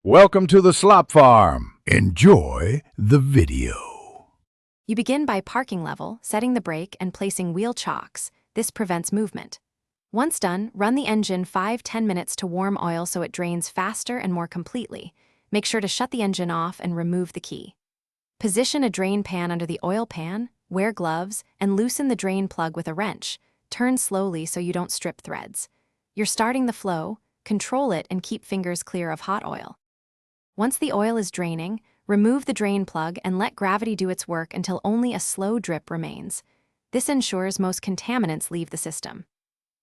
Welcome to the slop farm. Enjoy the video. You begin by parking level, setting the brake, and placing wheel chocks. This prevents movement. Once done, run the engine 5–10 minutes to warm oil so it drains faster and more completely. Make sure to shut the engine off and remove the key. Position a drain pan under the oil pan, wear gloves, and loosen the drain plug with a wrench. Turn slowly so you don't strip threads. You're starting the flow. Control it and keep fingers clear of hot oil. Once the oil is draining, remove the drain plug and let gravity do its work until only a slow drip remains. This ensures most contaminants leave the system.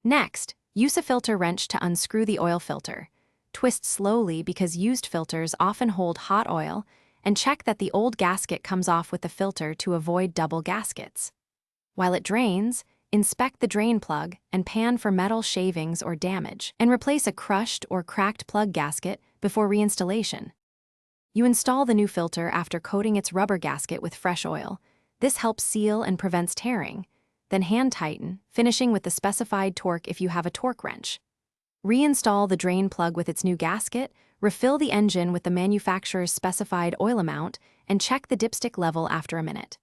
Next, use a filter wrench to unscrew the oil filter. Twist slowly because used filters often hold hot oil, and check that the old gasket comes off with the filter to avoid double gaskets. While it drains, inspect the drain plug and pan for metal shavings or damage, and replace a crushed or cracked plug gasket before reinstallation. You install the new filter after coating its rubber gasket with fresh oil. This helps seal and prevents tearing. Then hand tighten, finishing with the specified torque if you have a torque wrench. Reinstall the drain plug with its new gasket, refill the engine with the manufacturer's specified oil amount, and check the dipstick level after a minute.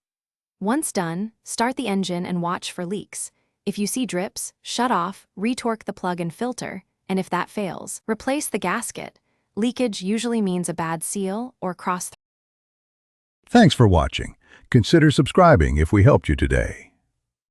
Once done, start the engine and watch for leaks. If you see drips, shut off, retorque the plug and filter, and if that fails, replace the gasket. Leakage usually means a bad seal or cross. Thanks for watching. Consider subscribing if we helped you today.